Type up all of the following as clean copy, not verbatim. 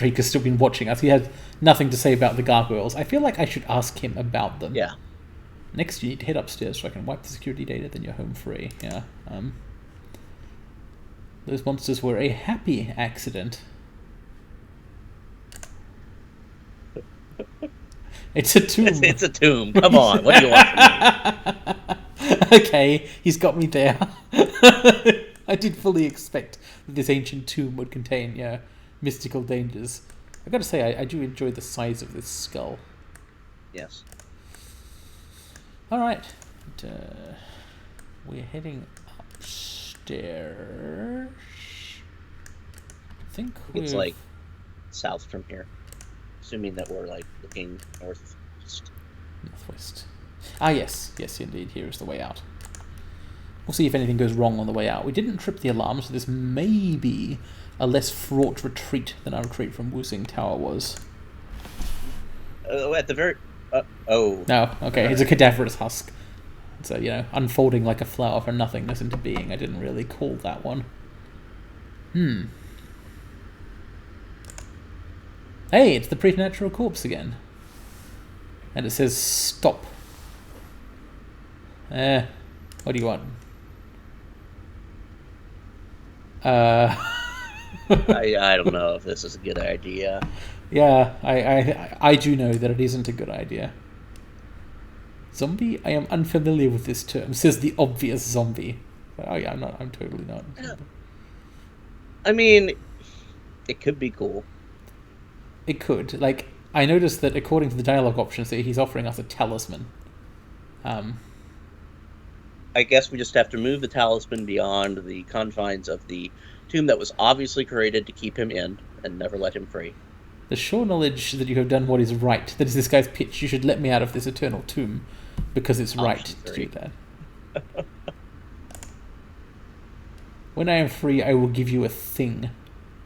Drake has still been watching us. He has nothing to say about the gargoyles. I feel like I should ask him about them. Yeah. Next, you need to head upstairs so I can wipe the security data, then you're home free. Yeah. Those monsters were a happy accident. It's a tomb. It's a tomb. Come on, what do you want from me? Okay, he's got me there. I did fully expect that this ancient tomb would contain, mystical dangers. I gotta say, I do enjoy the size of this skull. Yes. Alright. We're heading upstairs. I think it's like south from here. Assuming that we're like looking northwest. Northwest. Ah, yes. Yes, indeed. Here is the way out. We'll see if anything goes wrong on the way out. We didn't trip the alarm, so this may be a less fraught retreat than our retreat from Wusing Tower was. At the very... oh. No, okay. It's a cadaverous husk. So, unfolding like a flower for nothingness into being. I didn't really call that one. Hey, it's the preternatural corpse again. And it says stop. What do you want? I don't know if this is a good idea. Yeah, I do know that it isn't a good idea. Zombie? I am unfamiliar with this term. Says the obvious zombie. But, oh yeah, I'm totally not. I mean, it could be cool. It could. Like, I noticed that according to the dialogue options, that he's offering us a talisman. I guess we just have to move the talisman beyond the confines of the tomb that was obviously created to keep him in and never let him free. The sure knowledge that you have done what is right. That is this guy's pitch. You should let me out of this eternal tomb because it's right to do that. When I am free, I will give you a thing.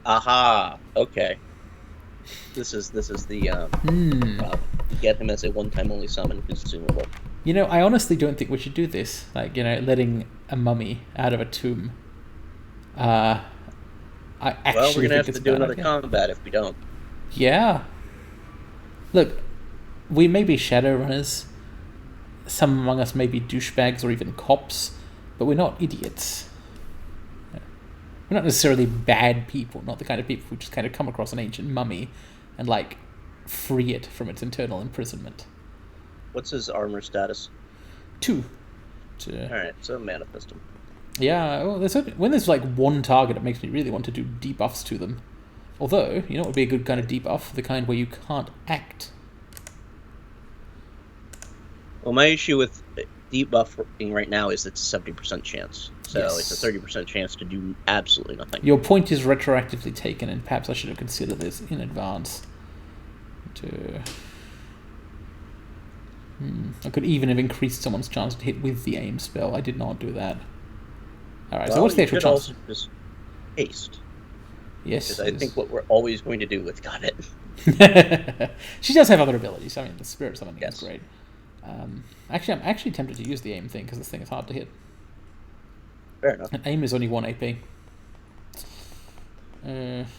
Aha! Okay. This is the get him as a one-time only summon consumable. I honestly don't think we should do this. Like, letting a mummy out of a tomb. We're gonna have to do another combat if we don't. Yeah. Look, we may be Shadowrunners. Some among us may be douchebags or even cops, but we're not idiots. We're not necessarily bad people, not the kind of people who just kind of come across an ancient mummy and, like, free it from its internal imprisonment. What's his armor status? 2. Alright, so manifest him. Yeah, well, when there's, like, one target, it makes me really want to do debuffs to them. Although, what would be a good kind of debuff? The kind where you can't act. Well, my issue with debuffing right now is it's a 70% chance. So yes. It's a 30% chance to do absolutely nothing. Your point is retroactively taken, and perhaps I should have considered this in advance. I could even have increased someone's chance to hit with the aim spell. I did not do that. Alright, so what's the actual chance? Also just haste. Yes. Because I think what we're always going to do with Covet. She does have other abilities. I mean, the spirit summoning is great. Actually, I'm actually tempted to use the aim thing because this thing is hard to hit. Fair enough. And aim is only 1 AP.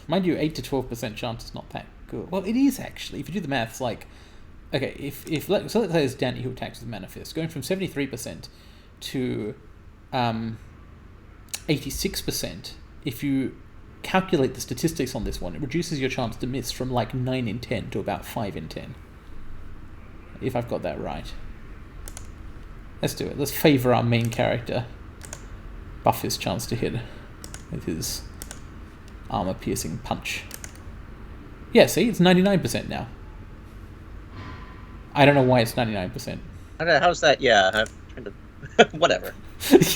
Mind you, 8 to 12% chance is not that good. Well, it is actually. If you do the maths, like, okay, so let's say it's Danny who attacks with Manifest, going from 73% to 86%. If you calculate the statistics on this one, it reduces your chance to miss from like 9 in 10 to about 5 in 10. If I've got that right. Let's do it. Let's favour our main character. Buff his chance to hit with his armor-piercing punch. Yeah, see? It's 99% now. I don't know why it's 99%. I don't know, how's that? Yeah, I'm trying to... Whatever.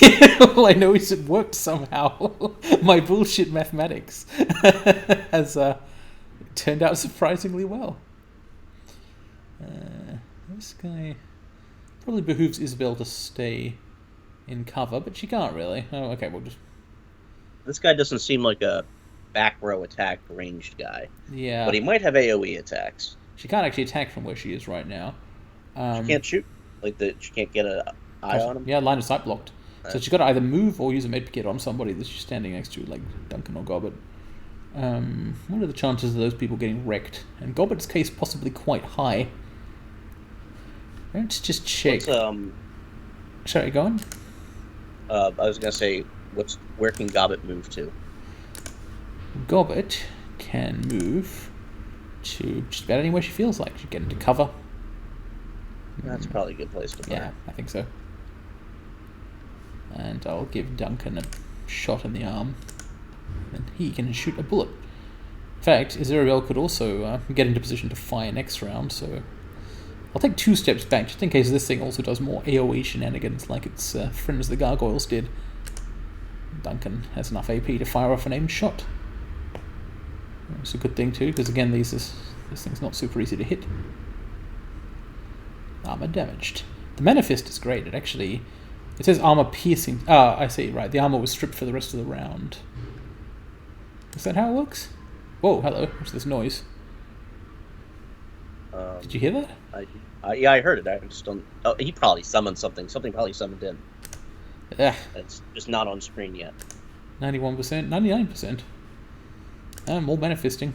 Yeah, all I know is it worked somehow. My bullshit mathematics has turned out surprisingly well. This guy... Probably behooves Isabel to stay in cover, but she can't really. Oh, okay, we'll just... This guy doesn't seem like a back row attack ranged guy. Yeah. But he might have AoE attacks. She can't actually attack from where she is right now. She can't shoot? She can't get an eye on him? Yeah, line of sight blocked. So she's got to either move or use a medkit on somebody that she's standing next to, like Duncan or Gobbert. What are the chances of those people getting wrecked? In Gobbert's case, possibly quite high. Let's just check. Sorry, go on. I was going to say, where can Gobbet move to? Gobbet can move to just about anywhere she feels like. She can get into cover. That's probably a good place to put her. Yeah, I think so. And I'll give Duncan a shot in the arm. And he can shoot a bullet. In fact, Isabel could also get into position to fire next round, so I'll take 2 steps back, just in case this thing also does more AoE shenanigans like its friends the Gargoyles did. Duncan has enough AP to fire off an aimed shot. It's a good thing too, because again, this thing's not super easy to hit. Armor damaged. The Manifest is great. It says armor piercing. Ah, I see, right. The armor was stripped for the rest of the round. Is that how it works? Whoa, hello. What's this noise? Did you hear that? Yeah, I heard it. I just don't... Oh, he probably summoned something. Something probably summoned in. Yeah. It's just not on screen yet. 91%, 99%. More manifesting.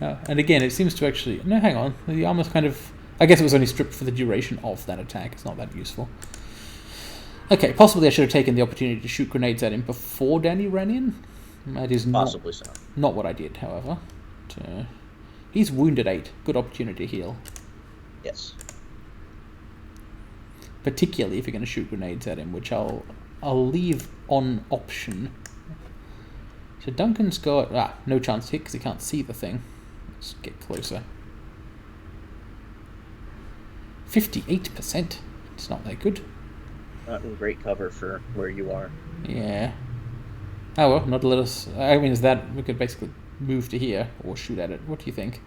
Yeah, and again, it seems to actually... No, hang on. The armor's kind of... I guess it was only stripped for the duration of that attack. It's not that useful. Okay, possibly I should have taken the opportunity to shoot grenades at him before Danny ran in. That is possibly not what I did, however. But, he's wounded 8. Good opportunity to heal. Yes. Particularly if you're going to shoot grenades at him, which I'll leave on option. So Duncan's got no chance to hit because he can't see the thing. Let's get closer. 58%. It's not that good. Not in great cover for where you are. Yeah. Oh well, not let us. I mean, is that we could basically move to here or shoot at it? What do you think?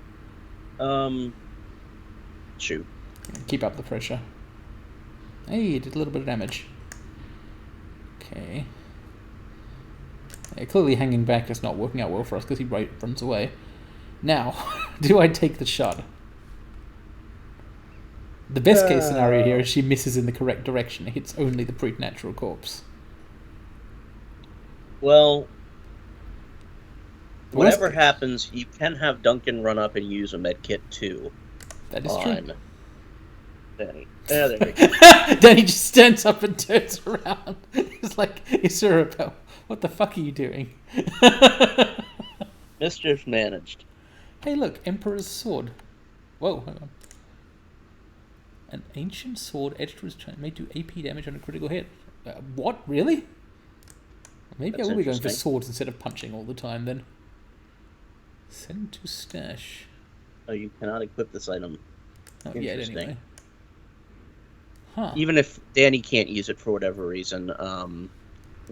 Shoot. Keep up the pressure. Hey, it did a little bit of damage. Okay. Yeah, clearly hanging back is not working out well for us because he runs away. Now, do I take the shot? The best case scenario here is she misses in the correct direction. It hits only the preternatural corpse. Well, whatever happens, you can have Duncan run up and use a medkit too. That is true. Danny. Yeah, there we go. Danny just stands up and turns around. It's like, Isabel, what the fuck are you doing? Mischief managed. Hey, look, Emperor's sword. Whoa, hang on. An ancient sword edged with chain may do AP damage on a critical hit. What? Really? Maybe I will be going for swords instead of punching all the time then. Send to stash. Oh, you cannot equip this item. Not yet, anyway. Huh. Even if Danny can't use it for whatever reason,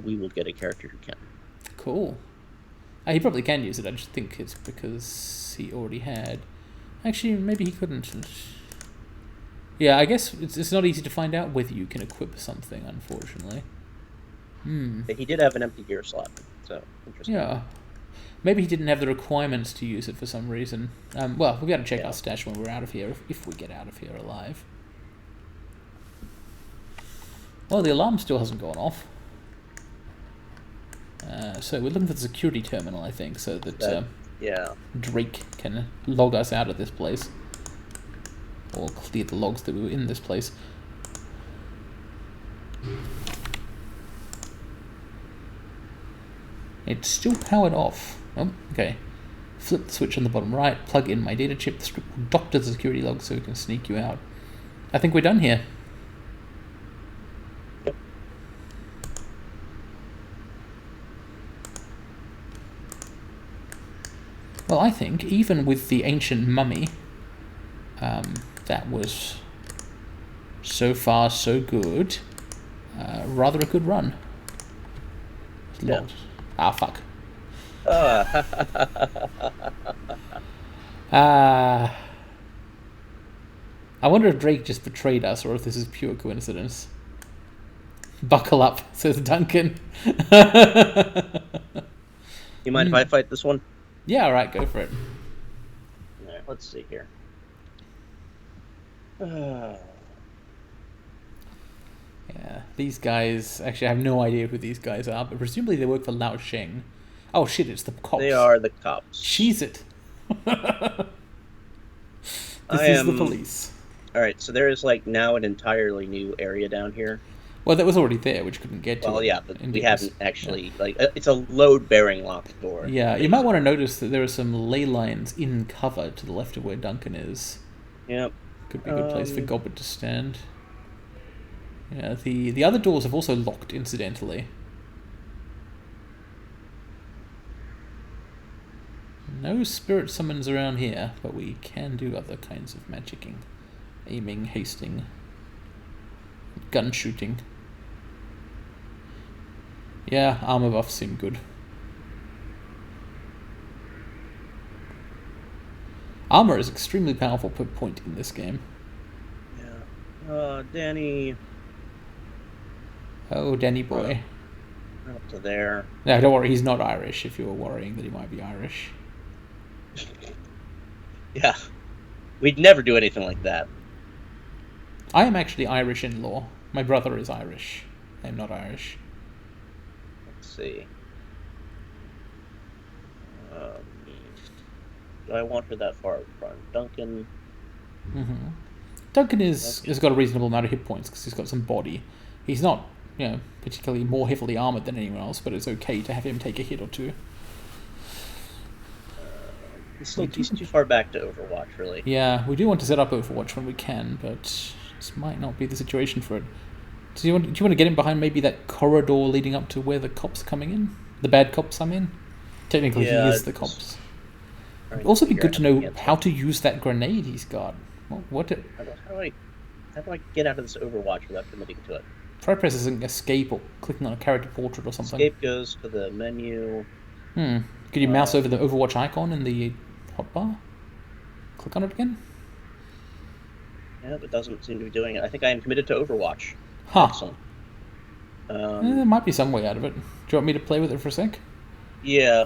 we will get a character who can. Cool. He probably can use it. I just think it's because he already had. Actually, maybe he couldn't. Yeah, I guess it's not easy to find out whether you can equip something, unfortunately. He did have an empty gear slot, so interesting. Yeah. Maybe he didn't have the requirements to use it for some reason. Well, we've got to check our stash when we're out of here, if we get out of here alive. Well, the alarm still hasn't gone off. So we're looking for the security terminal, I think, so that Drake can log us out of this place. Or clear the logs that we were in this place. It's still powered off. Oh, okay. Flip the switch on the bottom right, plug in my data chip, the script will doctor the security log so we can sneak you out. I think we're done here. Well, I think, even with the ancient mummy, that was so far so good. Rather a good run. It's locked. Ah, fuck. I wonder if Drake just betrayed us or if this is pure coincidence. Buckle up, says Duncan. You mind if I fight this one? Yeah, alright, go for it. Alright, let's see here. Yeah, these guys... Actually, I have no idea who these guys are, but presumably they work for Lao Sheng. Oh shit, it's the cops. They are the cops. Cheese it. This I is the am- police. Alright, so there is like now an entirely new area down here. Well, that was already there, which couldn't get to Well, it. yeah, but we Indeed. haven't actually, like, it's a load-bearing locked door. Yeah, you might want to notice that there are some ley lines in cover to the left of where Duncan is. Yep. Could be a good place for Gobbert to stand. Yeah, the other doors have also locked, incidentally. No spirit summons around here, but we can do other kinds of magicking. Aiming, hasting, gun shooting. Yeah, armor buffs seem good. Armor is extremely powerful per point in this game. Yeah. Danny. Oh, Danny boy. Up to there. No, don't worry, he's not Irish, if you were worrying that he might be Irish. Yeah. We'd never do anything like that. I am actually Irish in law. My brother is Irish. I am not Irish. Let's see. Do I want her that far in front? Duncan. Mm-hmm. Duncan has got a reasonable amount of hit points because he's got some body. He's not, particularly more heavily armored than anyone else, but it's okay to have him take a hit or two. He's too far back to Overwatch, really. Yeah, we do want to set up Overwatch when we can, but this might not be the situation for it. Do you want to get him behind maybe that corridor leading up to where the cops are coming in? The bad cops, I mean? Technically, Yeah, he is the cops. It'd also be good to know how to use that grenade he's got. How do I get out of this Overwatch without committing to it? Try pressing escape or clicking on a character portrait or something. Escape goes to the menu. Could you mouse over the Overwatch icon in the hotbar? Click on it again? Yeah, it doesn't seem to be doing it. I think I am committed to Overwatch. Huh. Excellent. There might be some way out of it. Do you want me to play with it for a sec? Yeah.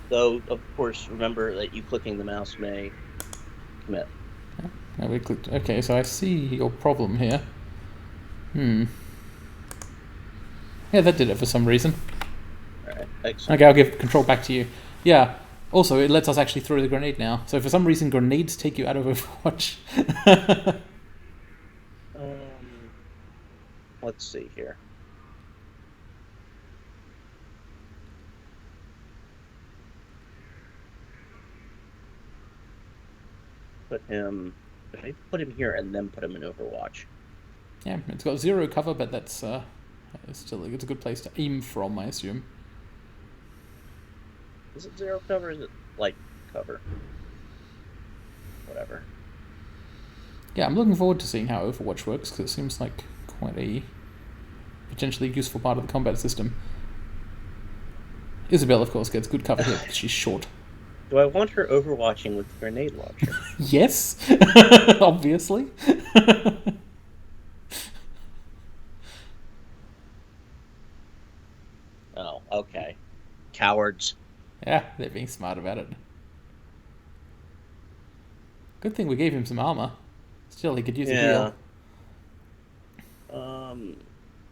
Though, of course, remember that you clicking the mouse may commit. Yeah, we clicked. Okay, so I see your problem here. Yeah, that did it for some reason. Alright, excellent. Okay, I'll give control back to you. Yeah, also, it lets us actually throw the grenade now. So for some reason, grenades take you out of Overwatch. Let's see here. Put him here and then put him in Overwatch. Yeah, it's got 0 cover, but that's it's a good place to aim from, I assume. Is it 0 cover or is it light cover? Whatever. Yeah, I'm looking forward to seeing how Overwatch works, because it seems like quite a potentially useful part of the combat system. Isabel, of course, gets good cover here because she's short. Do I want her overwatching with the grenade launcher? Yes, obviously. Oh, okay. Cowards. Yeah, they're being smart about it. Good thing we gave him some armor. Still, he could use a heal.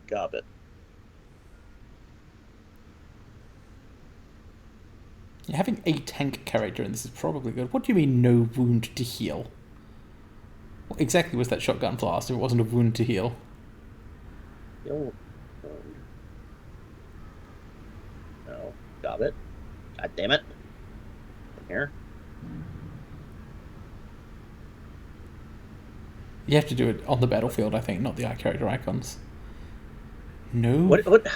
Gobbet. Yeah, having a tank character in this is probably good. What do you mean, no wound to heal? What exactly was that shotgun blast if it wasn't a wound to heal? No. Gobbet. God damn it. Come here. You have to do it on the battlefield, I think, not the character icons. No. What?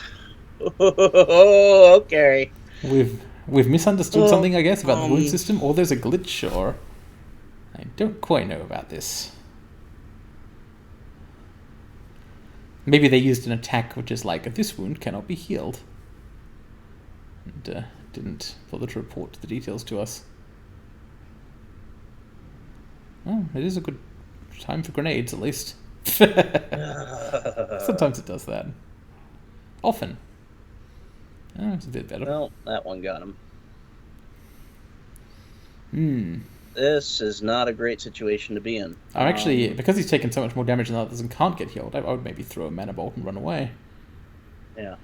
Oh, okay. We've misunderstood something, I guess, about the wound system, or there's a glitch, or I don't quite know about this. Maybe they used an attack which is like, this wound cannot be healed, and didn't bother to report the details to us. Oh, it is a good time for grenades, at least. Sometimes it does that. Often. Oh, it's a bit better. Well, that one got him. This is not a great situation to be in. I'm actually, because he's taken so much more damage than others and can't get healed, I would maybe throw a mana bolt and run away. Yeah.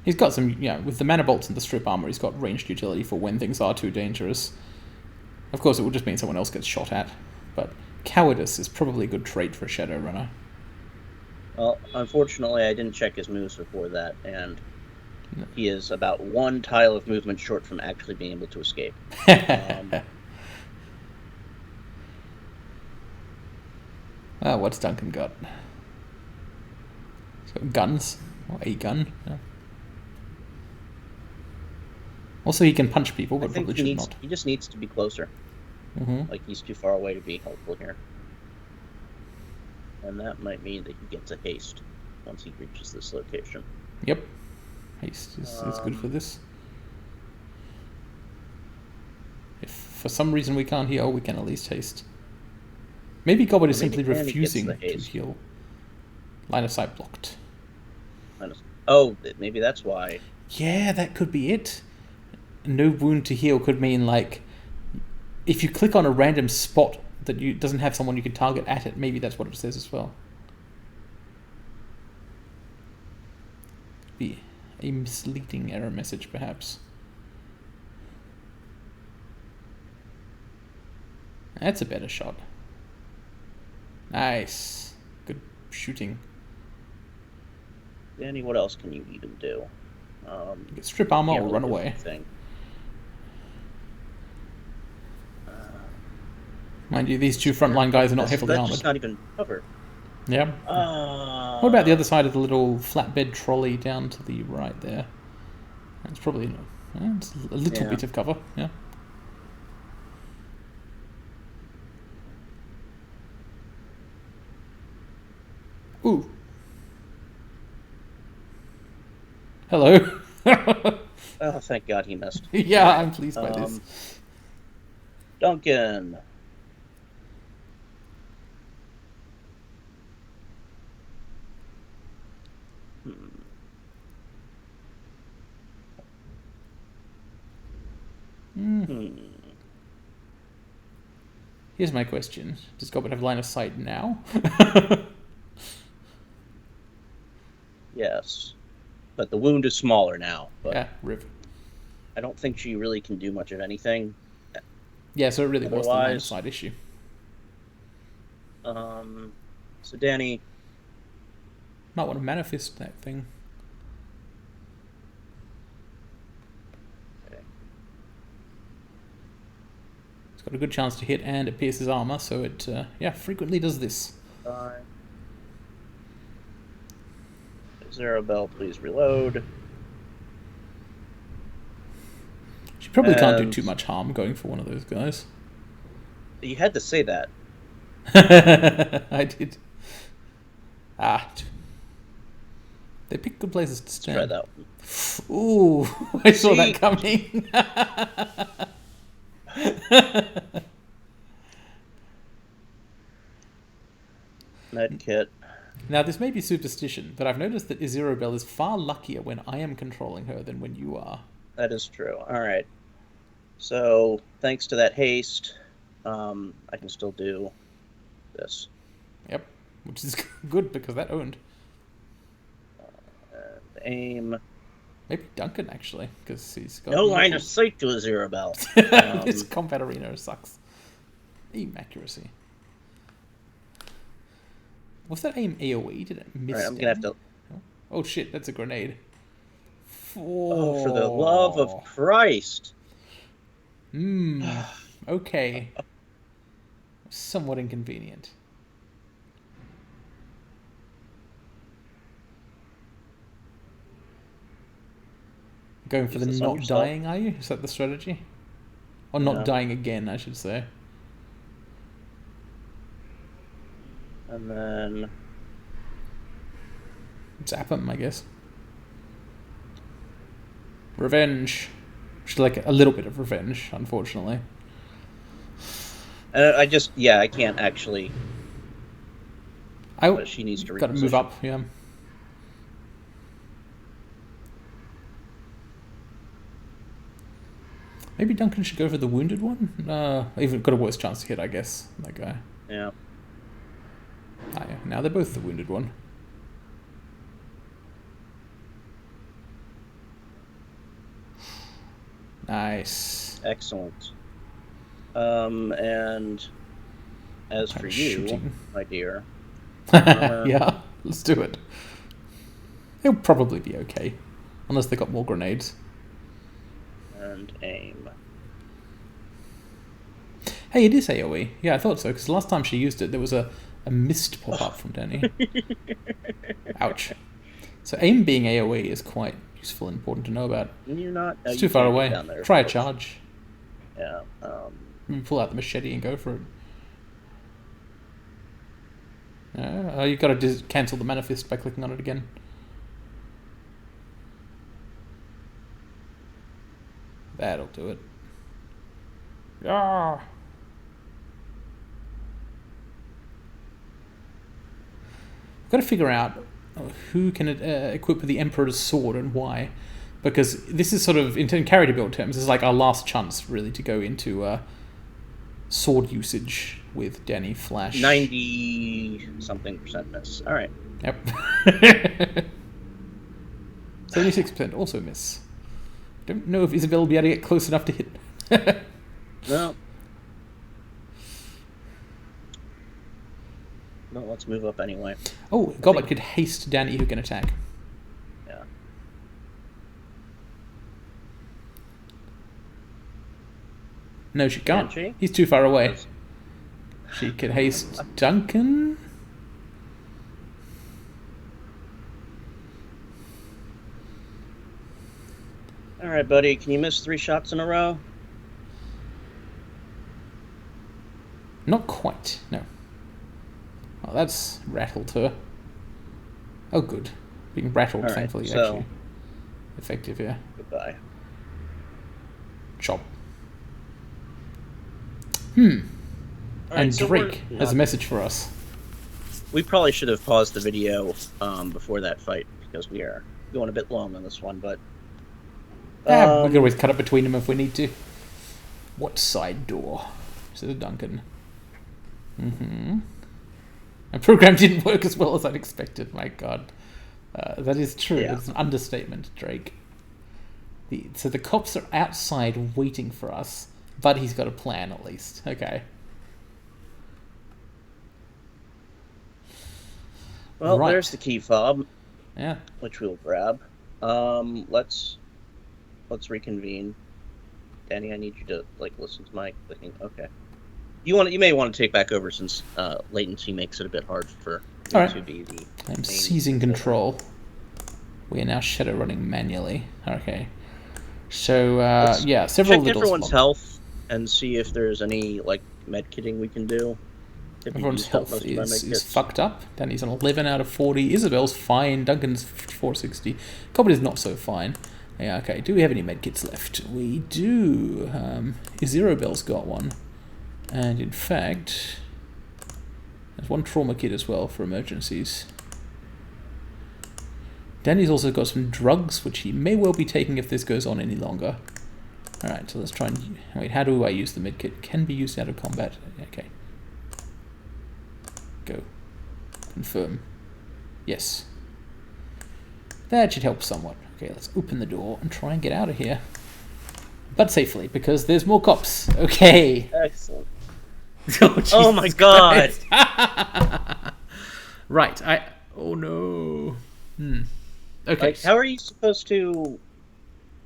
He's got some, with the mana bolts and the strip armor, he's got ranged utility for when things are too dangerous. Of course, it would just mean someone else gets shot at, but cowardice is probably a good trait for a Shadowrunner. Well, unfortunately, I didn't check his moves before that, and he is about one tile of movement short from actually being able to escape. What's Duncan got? He's got guns, or a gun. Yeah. Also, he can punch people, but probably should not. He just needs to be closer. Mm-hmm. Like, he's too far away to be helpful here. And that might mean that he gets a haste once he reaches this location. Yep. Haste is good for this. If for some reason we can't heal, we can at least haste. Maybe Gobbert is simply refusing to heal. Line of sight blocked. Oh, maybe that's why. Yeah, that could be it. No wound to heal could mean, like, if you click on a random spot that doesn't have someone you can target at it, maybe that's what it says as well. Be a misleading error message, perhaps. That's a better shot. Nice. Good shooting. Danny, what else can you even do? Get strip armor or run away. Mind you, these two frontline guys are not heavily armored. That's not even covered. Yeah. What about the other side of the little flatbed trolley down to the right there? That's probably it's a little bit of cover. Yeah. Ooh. Hello. Oh, thank God he missed. Yeah, I'm pleased by this. Duncan. Here's my question. Does Gobbert have line of sight now? Yes. But the wound is smaller now. But yeah, rip. I don't think she really can do much of anything. Yeah, so it really was the line of sight issue. So Danny... might want to manifest that thing. Okay. It's got a good chance to hit and it pierces armor, so it, frequently does this. Zarabelle, please reload. She probably can't do too much harm going for one of those guys. You had to say that. I did. They pick good places to stand. Let's try that one. Ooh, I saw that coming. Medkit. Now, this may be superstition, but I've noticed that Izirobel is far luckier when I am controlling her than when you are. That is true. All right. So, thanks to that haste, I can still do this. Yep, which is good because that owned. Aim. Maybe Duncan, actually, because he's got... no line of sight to Izirobel. This combat arena sucks. Aim accuracy. Was that aim AoE? Did it miss? Right, I'm gonna have to... Oh shit, that's a grenade. Oh, for the love of Christ. Okay. Somewhat inconvenient. Going for the not dying, are you? Is that the strategy? Or not dying again, I should say. And then... zap him, I guess. Revenge. Which is like a little bit of revenge, unfortunately. I can't actually... she needs to reposition. Gotta move up, yeah. Maybe Duncan should go for the wounded one? Even got a worse chance to hit, I guess, that guy. Yeah. Ah, yeah. Now they're both the wounded one. Nice. Excellent. And as for you, shooting. my dear... Yeah, let's do it. They'll probably be okay. Unless they got more grenades. And aim. Hey, it is AoE. Yeah, I thought so, because last time she used it, there was a mist pop up from Danny. Ouch. So aim being AoE is quite useful and important to know about. You're not... It's too far away. Try a charge. Yeah. Maybe pull out the machete and go for it. You've got to cancel the manifest by clicking on it again. That'll do it. Ah! I've got to figure out who can equip the Emperor's sword and why. Because this is sort of, in character build terms, this is like our last chance, really, to go into sword usage with Danny Flash. 90-something% miss. Alright. Yep. 76% also miss. Don't know if Isabel will be able to get close enough to hit. No. No, let's move up anyway. Oh, Goblet could haste Danny who can attack. Yeah. No, she can't. Can she? He's too far away. She could haste Duncan. Alright, buddy, can you miss 3 shots in a row? Not quite, no. Oh, that's rattled her. Oh, good. Being rattled, All right, thankfully, so, actually. Effective, yeah. Goodbye. Chop. Right, And so Drake has a message for us. We probably should have paused the video before that fight, because we are going a bit long on this one, but... we can always cut it between them if we need to. What side door? Says Duncan. My program didn't work as well as I'd expected, my god. That is true. Yeah. It's an understatement, Drake. So the cops are outside waiting for us, but he's got a plan at least. Okay. Well, Right. there's the key fob, Yeah. which we'll grab. Let's reconvene. Danny, I need you to listen to my clicking. Okay. You may want to take back over since latency makes it a bit hard for you Alright. to be the I'm main seizing control. We are now Shadowrunning manually. Okay. So, yeah, several check little everyone's spots. health and see if there's any med kitting we can do. Everyone's health is fucked up. Danny's on 11 out of 40. Isabel's fine. Duncan's 460. Cobbett is not so fine. Yeah, okay. Do we have any medkits left? We do. Zerobel's got one. And in fact, there's one trauma kit as well for emergencies. Danny's also got some drugs, which he may well be taking if this goes on any longer. Alright, so let's try and... Wait, how do I use the medkit? Can be used out of combat. Okay. Go. Confirm. Yes. That should help somewhat. Okay, let's open the door and try and get out of here. But safely, because there's more cops. Okay. Excellent. Oh my god! Right, oh no. Okay. How are you supposed to...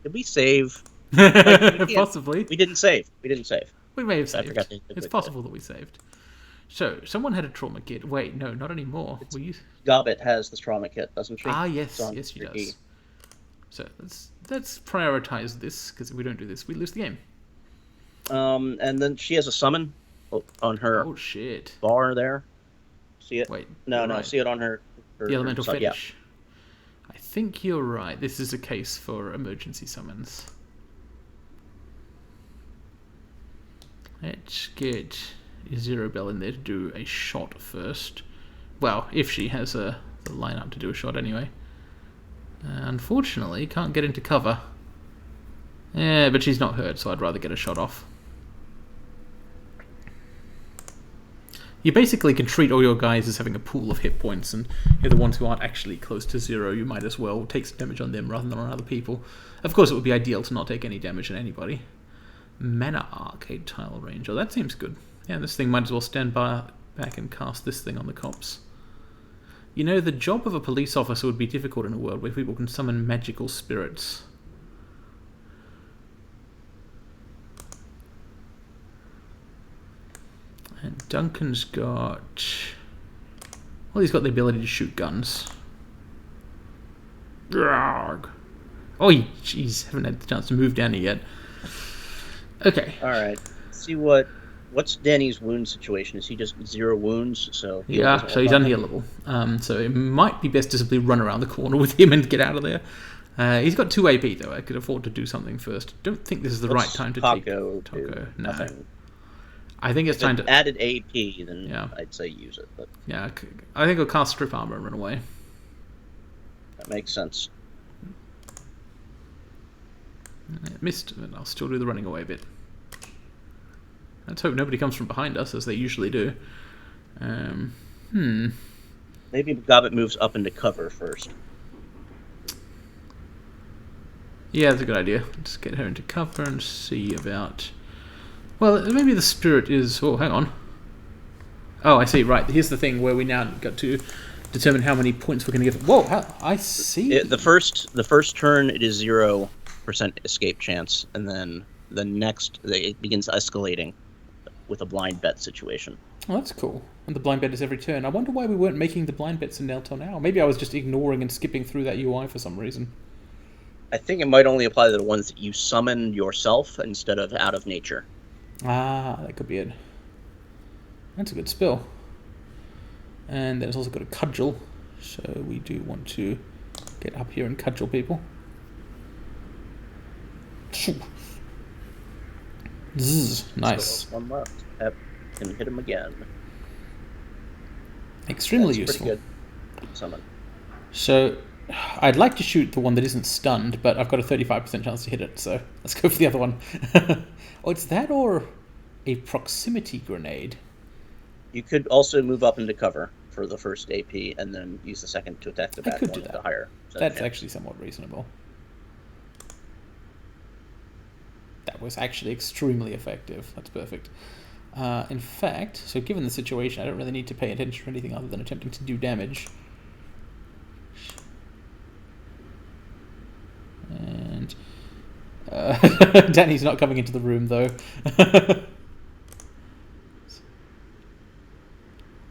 Did we save? We Possibly. We didn't save. We may have saved. I forgot to It's possible that we saved. So, someone had a trauma kit. Wait, no, not anymore. Gobbett has the trauma kit, doesn't she? Ah, yes, yes, she does. So, let's prioritize this, because if we don't do this, we lose the game. And then she has a summon on her bar there. See it? Wait. No, right. see it on her the elemental fetish. Yeah. I think you're right. This is a case for emergency summons. Let's get Zerobel in there to do a shot first. Well, if she has the lineup to do a shot anyway. Unfortunately, can't get into cover. Yeah, but she's not hurt, so I'd rather get a shot off. You basically can treat all your guys as having a pool of hit points, and you're the ones who aren't actually close to 0. You might as well take some damage on them rather than on other people. Of course, it would be ideal to not take any damage on anybody. Mana Arcade Tile Range. Oh, that seems good. Yeah, this thing might as well stand back and cast this thing on the cops. You know, the job of a police officer would be difficult in a world where people can summon magical spirits. And Duncan's got... Well, he's got the ability to shoot guns. Oh, jeez, haven't had the chance to move down here yet. Okay. Alright. See what's Danny's wound situation? Is he just 0 wounds? So yeah, so he's unhealable. So it might be best to simply run around the corner with him and get out of there. He's got 2 AP though. I could afford to do something first. Don't think this is the right time to take Taco. No. Nothing. I think it's time to... added AP, then yeah. I'd say use it. But yeah, I think I'll cast Strip Armor and run away. That makes sense. It missed, but I'll still do the running away bit. Let's hope nobody comes from behind us, as they usually do. Maybe Gobbet moves up into cover first. Yeah, that's a good idea. Let's get her into cover and see about... Well, maybe the spirit is... Oh, hang on. Oh, I see. Right, here's the thing where we now got to determine how many points we're going to give. Whoa, I see. The first turn, it is 0% escape chance, and then the next, it begins escalating with a blind bet situation. Oh, that's cool. And the blind bet is every turn. I wonder why we weren't making the blind bets in Nail till now. Maybe I was just ignoring and skipping through that UI for some reason. I think it might only apply to the ones that you summon yourself instead of out of nature. Ah, that could be it. That's a good spell. And then it's also got a cudgel, so we do want to get up here and cudgel people. Zzz, nice. So one left. Yep. Can hit him again. Extremely That's useful. Pretty good summon. So, I'd like to shoot the one that isn't stunned, but I've got a 35% chance to hit it, so let's go for the other one. Oh, it's that or a proximity grenade. You could also move up into cover for the first AP, and then use the second to attack the bad one with the higher. That's actually somewhat reasonable. That was actually extremely effective. That's perfect. In fact, so given the situation, I don't really need to pay attention to anything other than attempting to do damage. And Danny's not coming into the room, though.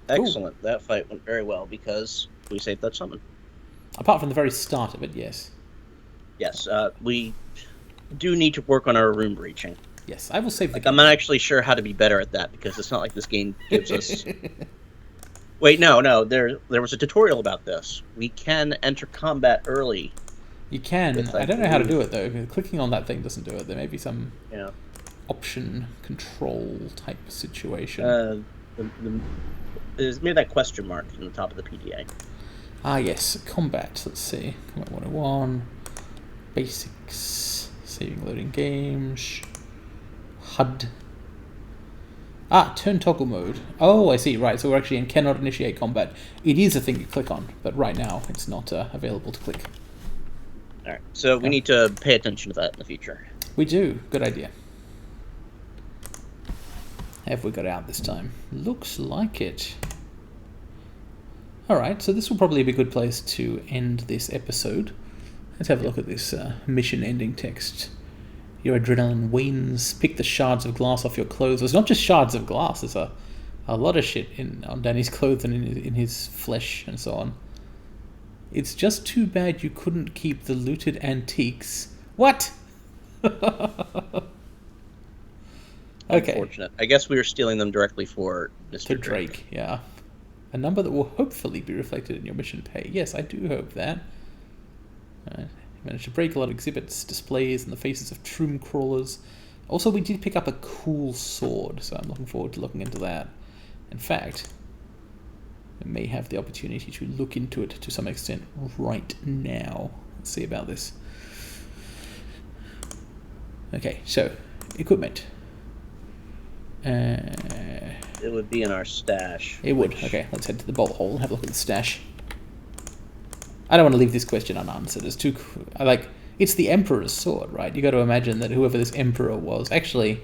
Excellent. Cool. That fight went very well because we saved that summon. Apart from the very start of it, yes. Yes, we do need to work on our room breaching. Yes, I will save the game. I'm not actually sure how to be better at that because it's not like this game gives us... Wait, no, there was a tutorial about this. We can enter combat early. You can. I don't know how to do it, though. Clicking on that thing doesn't do it. There may be some option control type situation. There's maybe that question mark in the top of the PDA. Ah, yes. Combat. Let's see. Combat 101. Basics. Saving loading games. HUD. Ah, turn toggle mode. Oh, I see. Right, so we're actually in cannot initiate combat. It is a thing you click on, but right now it's not available to click. Alright, so we need to pay attention to that in the future. We do. Good idea. Have we got out this time? Looks like it. Alright, so this will probably be a good place to end this episode. Let's have a look at this mission ending text. Your adrenaline wanes. Pick the shards of glass off your clothes. It's not just shards of glass. There's a lot of shit on Danny's clothes and in his flesh and so on. It's just too bad you couldn't keep the looted antiques. What? Okay. Unfortunate. I guess we were stealing them directly for Mr. Drake. Yeah. A number that will hopefully be reflected in your mission pay. Yes, I do hope that. Managed to break a lot of exhibits, displays, and the faces of tomb crawlers. Also, we did pick up a cool sword, so I'm looking forward to looking into that. In fact, we may have the opportunity to look into it to some extent right now. Let's see about this. Okay, so equipment. It would be in our stash. It would. Okay, let's head to the bolt hole and have a look at the stash. I don't want to leave this question unanswered. It's too... it's the Emperor's sword, right? You got to imagine that whoever this Emperor was... Actually,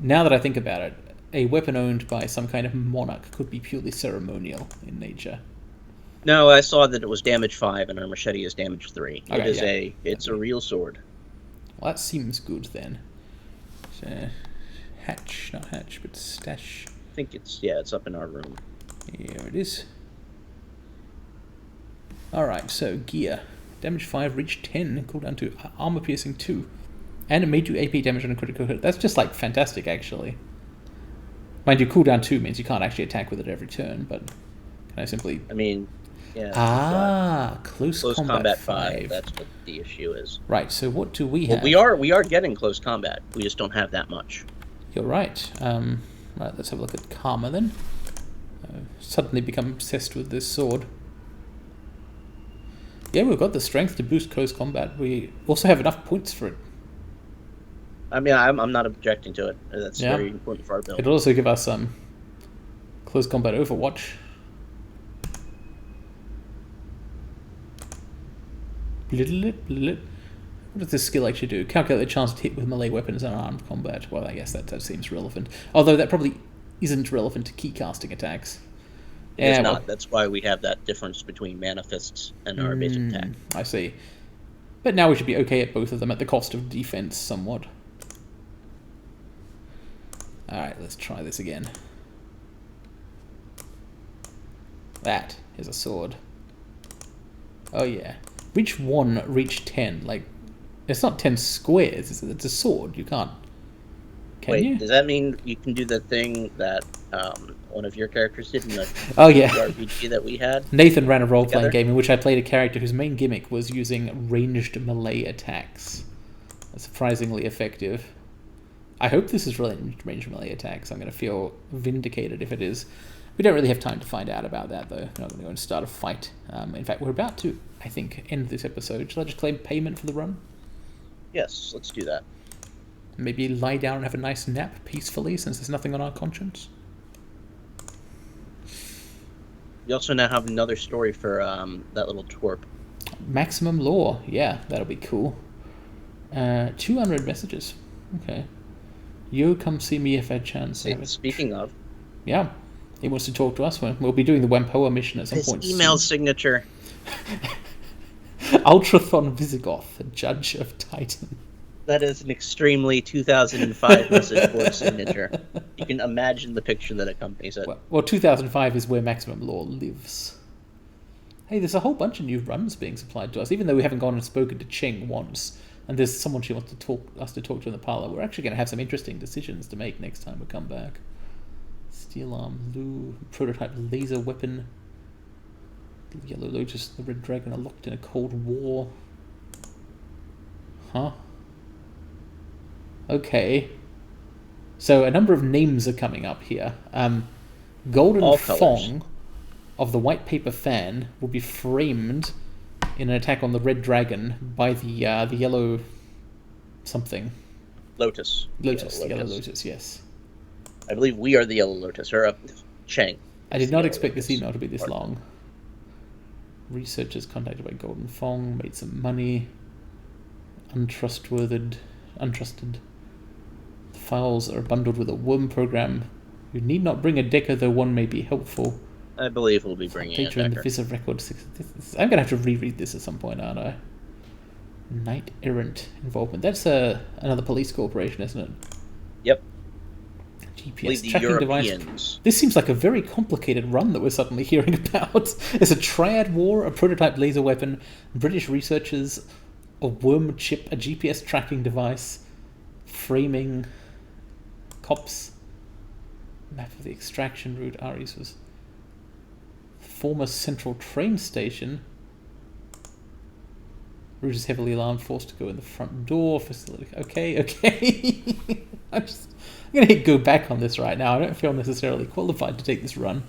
now that I think about it, a weapon owned by some kind of monarch could be purely ceremonial in nature. No, I saw that it was damage 5 and our machete is damage 3. Okay, It's a real sword. Well, that seems good then. So, hatch, not hatch, but stash. I think it's up in our room. Here it is. Alright, so gear. Damage 5, reach 10, cooldown 2, armor piercing 2. And it made you AP damage on a critical hit. That's just like fantastic, actually. Mind you, cooldown 2 means you can't actually attack with it every turn, but can I simply... I mean, yeah. Close combat 5. That's what the issue is. Right, so what do we have? Well, we are getting close combat. We just don't have that much. You're right. Right, let's have a look at Karma then. Suddenly become obsessed with this sword. Yeah, we've got the strength to boost close combat. We also have enough points for it. I mean, I'm not objecting to it. That's very important for our build. It'll also give us close combat Overwatch. What does this skill actually do? Calculate the chance to hit with melee weapons in unarmed combat. Well, I guess that seems relevant. Although that probably isn't relevant to key casting attacks. It's not. That's why we have that difference between mana fists and our basic attack. I see. But now we should be okay at both of them at the cost of defense somewhat. Alright, let's try this again. That is a sword. Oh yeah. Reach 1, reach 10. Like, it's not 10 squares, it's a sword. You can't... Can you? Does that mean you can do the thing that one of your characters did in the RPG that we had? Nathan ran a role-playing game in which I played a character whose main gimmick was using ranged melee attacks. That's surprisingly effective. I hope this is ranged melee attacks. I'm going to feel vindicated if it is. We don't really have time to find out about that, though. We're not going to go and start a fight. In fact, we're about to, I think, end this episode. Shall I just claim payment for the run? Yes, let's do that. Maybe lie down and have a nice nap peacefully, since there's nothing on our conscience. We also now have another story for that little twerp. Maximum lore. Yeah, that'll be cool. 200 messages. Okay. Yo, come see me if I chance. Speaking of. Yeah. He wants to talk to us. We'll be doing the Wampoa mission at some point. His email signature. Ultrathon Visigoth, Judge of Titan. That is an extremely 2005 message board signature. You can imagine the picture that accompanies it. Well, 2005 is where Maximum Law lives. Hey, there's a whole bunch of new runs being supplied to us, even though we haven't gone and spoken to Cheng once, and there's someone she wants to talk to in the parlor. We're actually going to have some interesting decisions to make next time we come back. Steel Arm, Lu, Prototype Laser Weapon, the Yellow Lotus, the Red Dragon are locked in a Cold War. Huh? Okay. So a number of names are coming up here. Golden Fong of the White Paper Fan will be framed in an attack on the Red Dragon by the Yellow something. Lotus. Yellow Lotus, yes. I believe we are the Yellow Lotus, or Cheng. I did not expect this email to be this long. Researchers contacted by Golden Fong, made some money. Untrusted. The files are bundled with a worm program. You need not bring a decker, though one may be helpful. I believe we'll be bringing a decker. In the Visa Record 6. I'm going to have to reread this at some point, aren't I? Knight Errant involvement. That's another police corporation, isn't it? Yep. GPS tracking device. This seems like a very complicated run that we're suddenly hearing about. There's a triad war, a prototype laser weapon, British researchers, a worm chip, a GPS tracking device, framing, cops, map of the extraction route. Ares was former central train station. Route is heavily alarmed, forced to go in the front door. Facility. Okay. I'm going to go back on this right now. I don't feel necessarily qualified to take this run.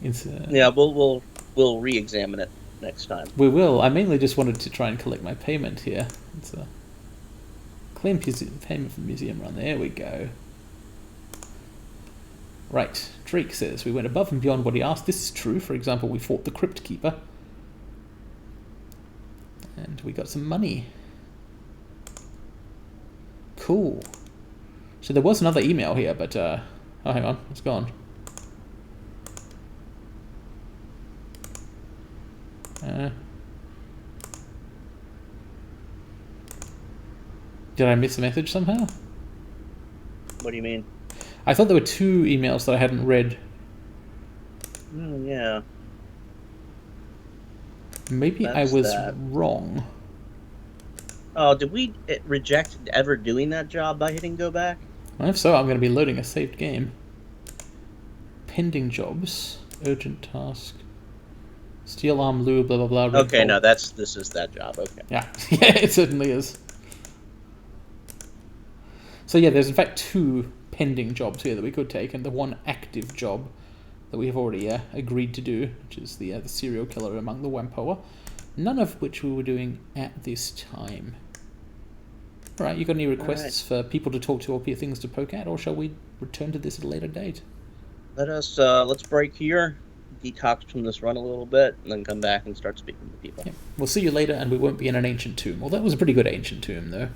Yeah, we'll re-examine it next time. We will. I mainly just wanted to try and collect my payment here. It's Claim payment for museum run. There we go. Right. Drake says, we went above and beyond what he asked. This is true. For example, we fought the Crypt Keeper. And we got some money. Cool. So there was another email here, but... oh, hang on. It's gone. Did I miss a message somehow? What do you mean? I thought there were 2 emails that I hadn't read. Oh, yeah. Maybe That's I was that. wrong. Oh, did we reject ever doing that job by hitting go back? Well, if so, I'm going to be loading a saved game. Pending jobs. Urgent task. Steel arm lube, blah, blah, blah. Red Okay, bolt. no, this is that job. Okay. Yeah, yeah, it certainly is. So yeah, there's in fact 2 pending jobs here that we could take, and the 1 active job that we have already agreed to do, which is the serial killer among the Wampoa, none of which we were doing at this time. Alright, you got any requests for people to talk to or things to poke at, or shall we return to this at a later date? Let's break here, detox from this run a little bit, and then come back and start speaking to people. Yeah. We'll see you later, and we won't be in an ancient tomb. Well, that was a pretty good ancient tomb, though.